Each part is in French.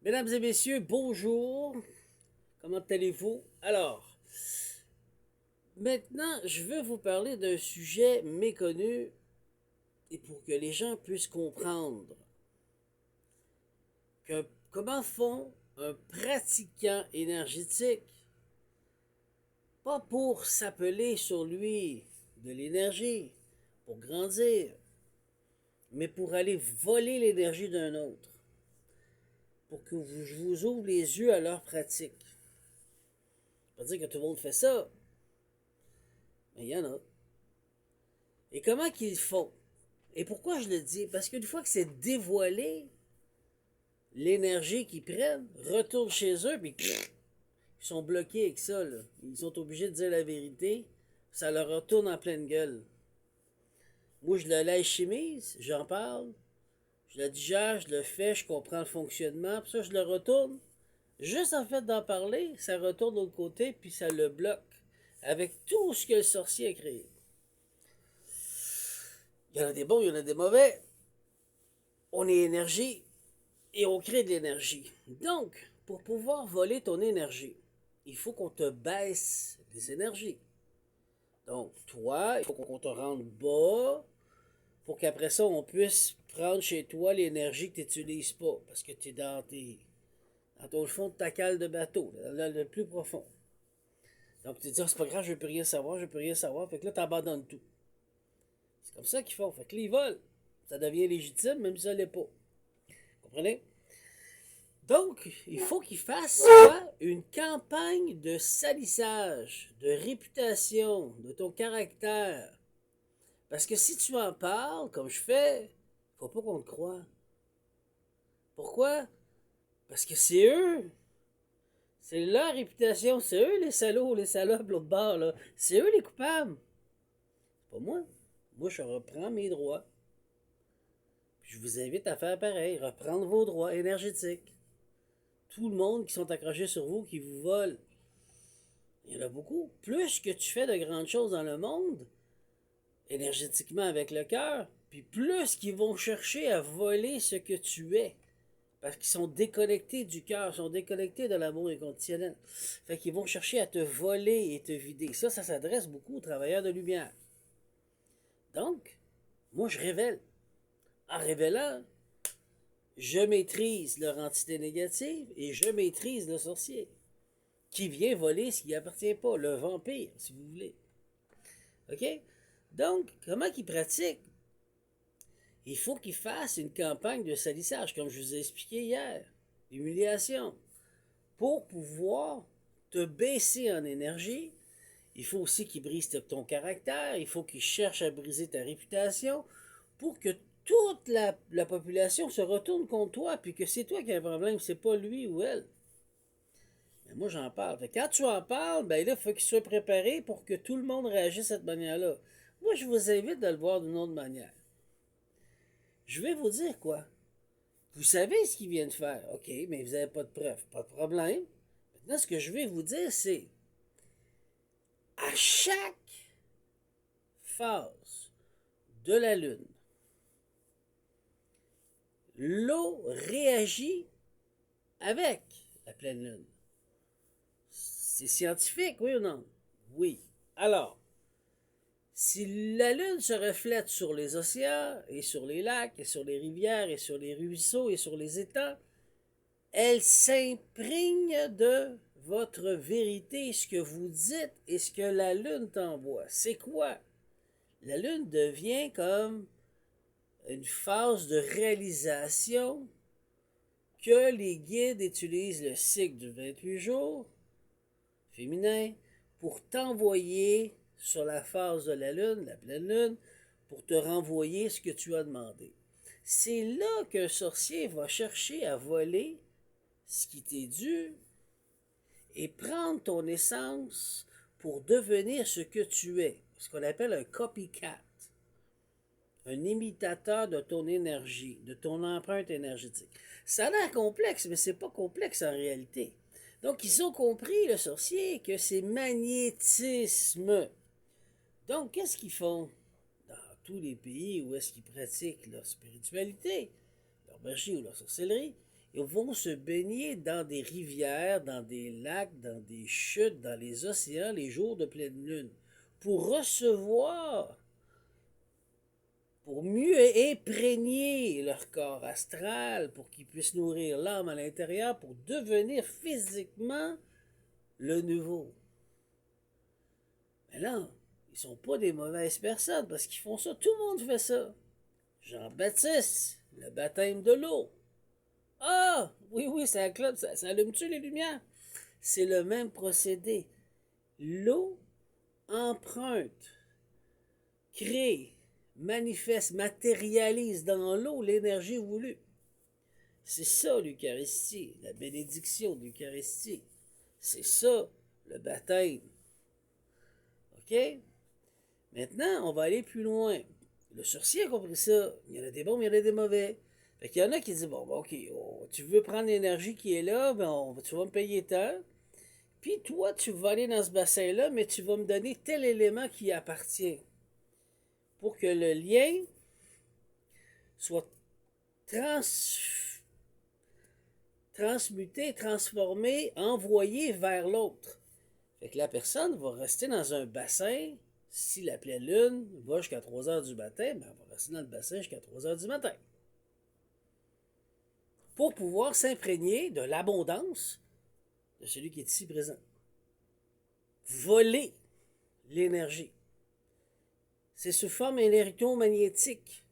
Mesdames et messieurs, bonjour. Comment allez-vous? Alors, maintenant, je veux vous parler d'un sujet méconnu et pour que les gens puissent comprendre comment font un pratiquant énergétique, pas pour s'appeler sur lui de l'énergie, pour grandir, mais pour aller voler l'énergie d'un autre, pour que je vous ouvre les yeux à leur pratique. Pas dire que tout le monde fait ça, mais il y en a. Et comment qu'ils font? Et pourquoi je le dis? Parce qu'une fois que c'est dévoilé, l'énergie qu'ils prennent retourne chez eux, puis ils sont bloqués avec ça. Là. Ils sont obligés de dire la vérité. Ça leur retourne en pleine gueule. Moi, je le lèche chemise, j'en parle, je le digère, je le fais, je comprends le fonctionnement, puis ça, je le retourne. Juste en fait d'en parler, ça retourne de l'autre côté, puis ça le bloque. Avec tout ce que le sorcier a créé. Il y en a des bons, il y en a des mauvais. On est énergie, et on crée de l'énergie. Donc, pour pouvoir voler ton énergie, il faut qu'on te baisse les énergies. Donc, toi, il faut qu'on te rende bas pour qu'après ça, on puisse prendre chez toi l'énergie que tu n'utilises pas parce que tu es dans ton fond de ta cale de bateau, le plus profond. Donc, tu te dis, oh, c'est pas grave, je ne veux plus rien savoir, je ne veux plus rien savoir. Fait que là, tu abandonnes tout. C'est comme ça qu'ils font. Fait que là, ils volent. Ça devient légitime, même si ça ne l'est pas. Vous comprenez? Donc, il faut qu'il fasse une campagne de salissage, de réputation, de ton caractère. Parce que si tu en parles, comme je fais, faut pas qu'on te croie. Pourquoi? Parce que c'est eux. C'est leur réputation. C'est eux les salauds, les salopes, l'autre bord, là. C'est eux les coupables. C'est pas moi. Moi, je reprends mes droits. Puis je vous invite à faire pareil. Reprendre vos droits énergétiques. Tout le monde qui sont accrochés sur vous, qui vous volent. Il y en a beaucoup. Plus que tu fais de grandes choses dans le monde, énergétiquement avec le cœur, puis plus qu'ils vont chercher à voler ce que tu es. Parce qu'ils sont déconnectés du cœur, sont déconnectés de l'amour inconditionnel. Fait qu'ils vont chercher à te voler et te vider. Ça s'adresse beaucoup aux travailleurs de lumière. Donc, moi, je révèle. En révélant, je maîtrise leur entité négative et je maîtrise le sorcier qui vient voler ce qui n'y appartient pas, le vampire, si vous voulez. OK? Donc, comment qu'il pratique? Il faut qu'il fasse une campagne de salissage, comme je vous ai expliqué hier, d'humiliation. Pour pouvoir te baisser en énergie, il faut aussi qu'il brise ton caractère, il faut qu'il cherche à briser ta réputation pour que toute la population se retourne contre toi, puis que c'est toi qui as un problème, c'est pas lui ou elle. Mais moi, j'en parle. Fait que quand tu en parles, ben là, il faut qu'il soit préparé pour que tout le monde réagisse de cette manière-là. Moi, je vous invite à le voir d'une autre manière. Je vais vous dire quoi. Vous savez ce qu'ils viennent de faire. OK, mais vous n'avez pas de preuves. Pas de problème. Maintenant, ce que je vais vous dire, c'est à chaque phase de la Lune, l'eau réagit avec la pleine Lune. C'est scientifique, oui ou non? Oui. Alors, si la Lune se reflète sur les océans et sur les lacs et sur les rivières et sur les ruisseaux et sur les étangs, elle s'imprègne de votre vérité, ce que vous dites et ce que la Lune t'envoie. C'est quoi? La Lune devient comme une phase de réalisation que les guides utilisent le cycle du 28 jours féminin pour t'envoyer sur la phase de la Lune, la pleine Lune, pour te renvoyer ce que tu as demandé. C'est là qu'un sorcier va chercher à voler ce qui t'est dû et prendre ton essence pour devenir ce que tu es, ce qu'on appelle un copycat, un imitateur de ton énergie, de ton empreinte énergétique. Ça a l'air complexe, mais c'est pas complexe en réalité. Donc, ils ont compris, le sorcier, que c'est magnétisme. Donc, qu'est-ce qu'ils font dans tous les pays où est-ce qu'ils pratiquent leur spiritualité, leur magie ou leur sorcellerie? Ils vont se baigner dans des rivières, dans des lacs, dans des chutes, dans les océans les jours de pleine lune pour recevoir, pour mieux imprégner leur corps astral, pour qu'ils puissent nourrir l'âme à l'intérieur, pour devenir physiquement le nouveau. Mais non, ils sont pas des mauvaises personnes parce qu'ils font ça. Tout le monde fait ça. Jean-Baptiste, le baptême de l'eau. Ah, oui, ça clope, ça allume-tu les lumières? C'est le même procédé. L'eau emprunte, crée, manifeste, matérialise dans l'eau l'énergie voulue. C'est ça l'Eucharistie, la bénédiction de l'Eucharistie. C'est ça le baptême. OK? Maintenant, on va aller plus loin. Le sorcier a compris ça. Il y en a des bons, mais il y en a des mauvais. Fait qu'il y en a qui disent, bon, OK, tu veux prendre l'énergie qui est là, ben tu vas me payer tant. Puis toi, tu vas aller dans ce bassin-là, mais tu vas me donner tel élément qui appartient. Pour que le lien soit transmuté, transformé, envoyé vers l'autre. Fait que la personne va rester dans un bassin. Si la pleine lune va jusqu'à 3 heures du matin, ben elle va rester dans le bassin jusqu'à 3 heures du matin. Pour pouvoir s'imprégner de l'abondance de celui qui est ici présent. Voler l'énergie. C'est sous forme électromagnétique.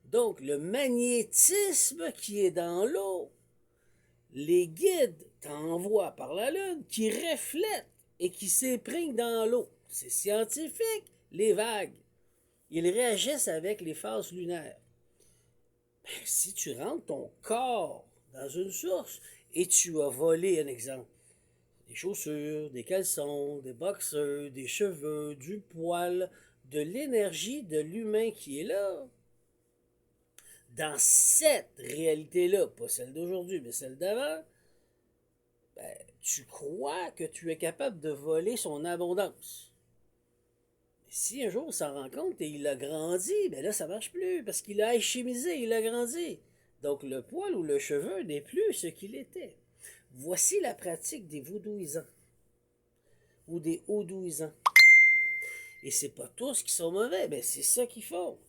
Donc, le magnétisme qui est dans l'eau, les guides t'envoient par la Lune, qui reflètent et qui s'imprègnent dans l'eau. C'est scientifique, les vagues. Ils réagissent avec les phases lunaires. Ben, si tu rentres ton corps dans une source et tu as volé, un exemple, des chaussures, des caleçons, des boxeurs, des cheveux, du poil, de l'énergie de l'humain qui est là, dans cette réalité-là, pas celle d'aujourd'hui, mais celle d'avant, ben, tu crois que tu es capable de voler son abondance. Mais si un jour il s'en rend compte et il a grandi, ben là, ça marche plus, parce qu'il a alchimisé, il a grandi. Donc le poil ou le cheveu n'est plus ce qu'il était. Voici la pratique des voodooisants ou des houdouisants. Et c'est pas tous qui sont mauvais, mais c'est ça qu'ils font.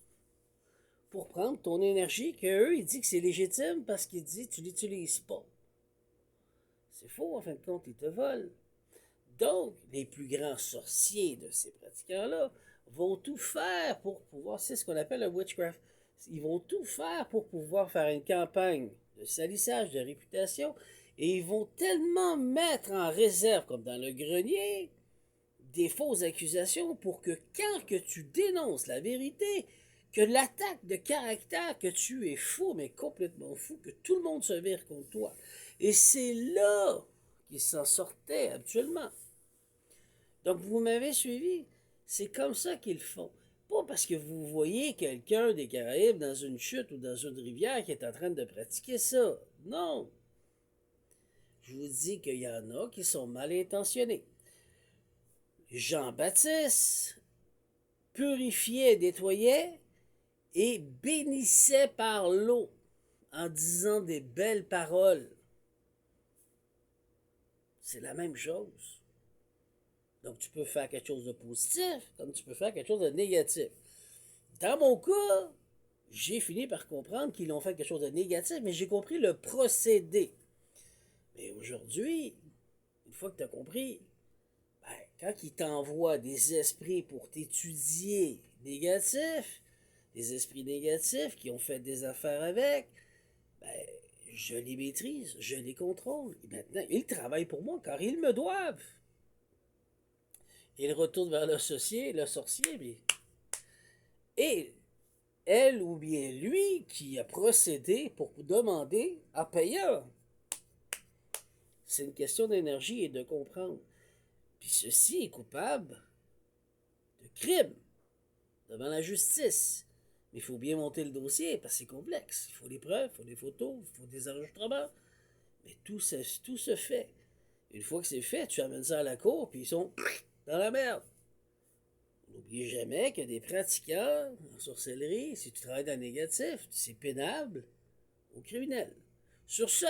Pour prendre ton énergie, qu'eux, ils disent que c'est légitime parce qu'ils disent que tu l'utilises pas. C'est faux, en fin de compte, ils te volent. Donc, les plus grands sorciers de ces pratiquants-là vont tout faire pour pouvoir, c'est ce qu'on appelle le witchcraft, ils vont tout faire pour pouvoir faire une campagne de salissage de réputation et ils vont tellement mettre en réserve, comme dans le grenier, des fausses accusations pour que quand que tu dénonces la vérité, que l'attaque de caractère, que tu es fou, mais complètement fou, que tout le monde se vire contre toi. Et c'est là qu'ils s'en sortaient habituellement. Donc, vous m'avez suivi. C'est comme ça qu'ils font. Pas parce que vous voyez quelqu'un des Caraïbes dans une chute ou dans une rivière qui est en train de pratiquer ça. Non. Je vous dis qu'il y en a qui sont mal intentionnés. Jean-Baptiste purifiait, nettoyait et bénissait par l'eau en disant des belles paroles. C'est la même chose. Donc tu peux faire quelque chose de positif comme tu peux faire quelque chose de négatif. Dans mon cas, j'ai fini par comprendre qu'ils ont fait quelque chose de négatif, mais j'ai compris le procédé. Mais aujourd'hui, une fois que tu as compris, ben, quand ils t'envoient des esprits pour t'étudier négatifs, des esprits négatifs qui ont fait des affaires avec, ben, je les maîtrise, je les contrôle. Et maintenant, ils travaillent pour moi car ils me doivent. Ils retournent vers le sorcier, mais... Et elle ou bien lui qui a procédé pour demander à payer. C'est une question d'énergie et de comprendre. Puis ceci est coupable de crime devant la justice. Mais il faut bien monter le dossier parce que c'est complexe. Il faut des preuves, il faut des photos, il faut des enregistrements. Mais tout se fait. Une fois que c'est fait, tu amènes ça à la cour, puis ils sont dans la merde. N'oubliez jamais que des pratiquants en sorcellerie, si tu travailles dans le négatif, c'est pénable ou criminel. Sur ce,